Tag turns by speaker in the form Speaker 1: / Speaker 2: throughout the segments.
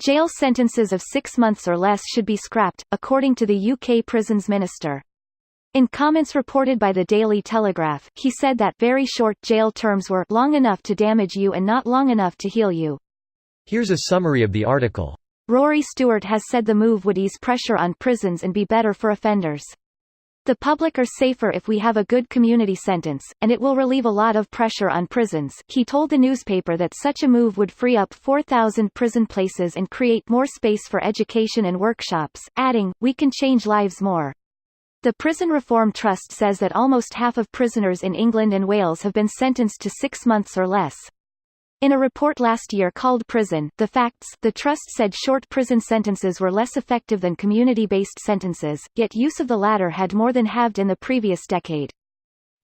Speaker 1: Jail sentences of 6 months or less should be scrapped, according to the UK Prisons Minister. In comments reported by the Daily Telegraph, he said that very short jail terms were long enough to damage you and not long enough to heal you.
Speaker 2: Here's a summary of the article.
Speaker 1: Rory Stewart has said the move would ease pressure on prisons and be better for offenders. The public are safer if we have a good community sentence, and it will relieve a lot of pressure on prisons. He told the newspaper that such a move would free up 4,000 prison places and create more space for education and workshops, adding, "We can change lives more." The Prison Reform Trust says that almost half of prisoners in England and Wales have been sentenced to 6 months or less. In a report last year called Prison: The Facts, the Trust said short prison sentences were less effective than community-based sentences, yet use of the latter had more than halved in the previous decade.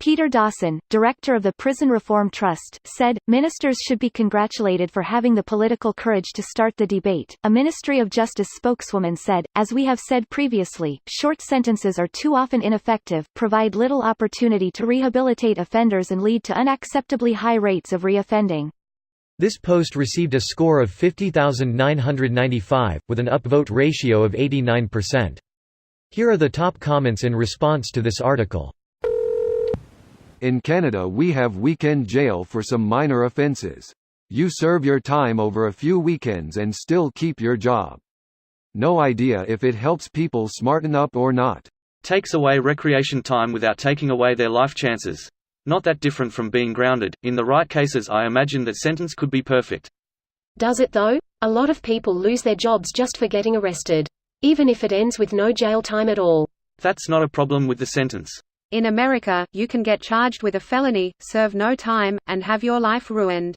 Speaker 1: Peter Dawson, director of the Prison Reform Trust, said, "Ministers should be congratulated for having the political courage to start the debate." A Ministry of Justice spokeswoman said, "As we have said previously, short sentences are too often ineffective, provide little opportunity to rehabilitate offenders and lead to unacceptably high rates of reoffending."
Speaker 2: This post received a score of 50,995, with an upvote ratio of 89%. Here are the top comments in response to this article.
Speaker 3: In Canada we have weekend jail for some minor offences. You serve your time over a few weekends and still keep your job. No idea if it helps people smarten up or not.
Speaker 4: Takes away recreation time without taking away their life chances. Not that different from being grounded. In the right cases I imagine that sentence could be perfect.
Speaker 5: Does it though? A lot of people lose their jobs just for getting arrested. Even if it ends with no jail time at all.
Speaker 4: That's not a problem with the sentence.
Speaker 6: In America, you can get charged with a felony, serve no time, and have your life ruined.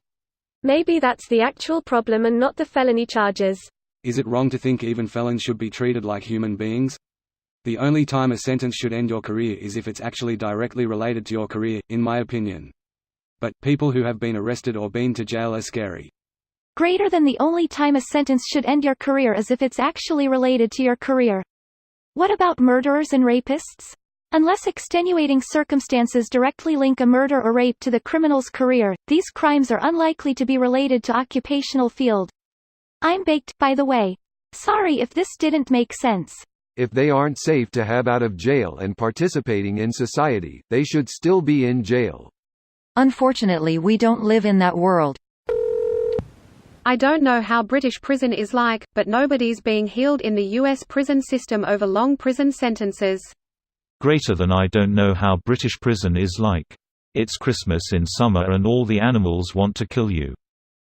Speaker 7: Maybe that's the actual problem and not the felony charges.
Speaker 8: Is it wrong to think even felons should be treated like human beings? The only time a sentence should end your career is if it's actually directly related to your career, in my opinion. But, people who have been arrested or been to jail are scary.
Speaker 1: Greater than the only time a sentence should end your career is if it's actually related to your career. What about murderers and rapists? Unless extenuating circumstances directly link a murder or rape to the criminal's career, these crimes are unlikely to be related to occupational field. I'm baked, by the way. Sorry if this didn't make sense.
Speaker 3: If they aren't safe to have out of jail and participating in society, they should still be in jail.
Speaker 9: Unfortunately, we don't live in that world.
Speaker 6: I don't know how British prison is like, but nobody's being healed in the US prison system over long prison sentences.
Speaker 10: Greater than I don't know how British prison is like. It's Christmas in summer and all the animals want to kill you.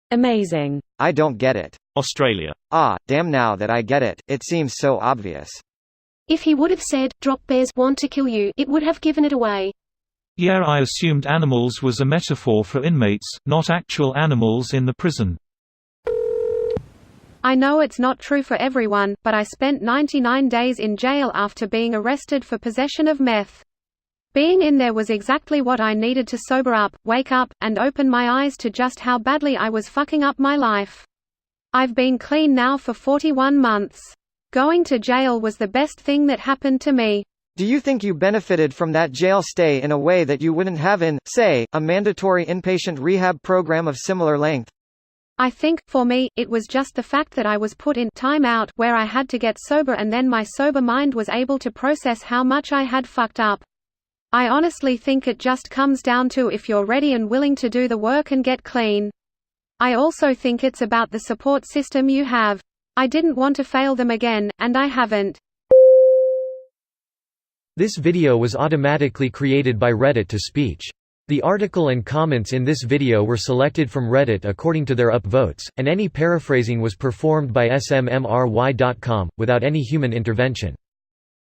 Speaker 7: Amazing.
Speaker 11: I don't get it.
Speaker 10: Australia.
Speaker 11: Ah, damn, now that I get it, it seems so obvious.
Speaker 5: If he would have said, "Drop bears want to kill you," it would have given it away.
Speaker 10: Yeah, I assumed animals was a metaphor for inmates, not actual animals in the prison.
Speaker 6: I know it's not true for everyone, but I spent 99 days in jail after being arrested for possession of meth. Being in there was exactly what I needed to sober up, wake up, and open my eyes to just how badly I was fucking up my life. I've been clean now for 41 months. Going to jail was the best thing that happened to me.
Speaker 11: Do you think you benefited from that jail stay in a way that you wouldn't have in, say, a mandatory inpatient rehab program of similar length?
Speaker 6: I think, for me, it was just the fact that I was put in time out where I had to get sober, and then my sober mind was able to process how much I had fucked up. I honestly think it just comes down to if you're ready and willing to do the work and get clean. I also think it's about the support system you have. I didn't want to fail them again, and I haven't.
Speaker 2: This video was automatically created by Reddit to speech. The article and comments in this video were selected from Reddit according to their upvotes, and any paraphrasing was performed by smmry.com, without any human intervention.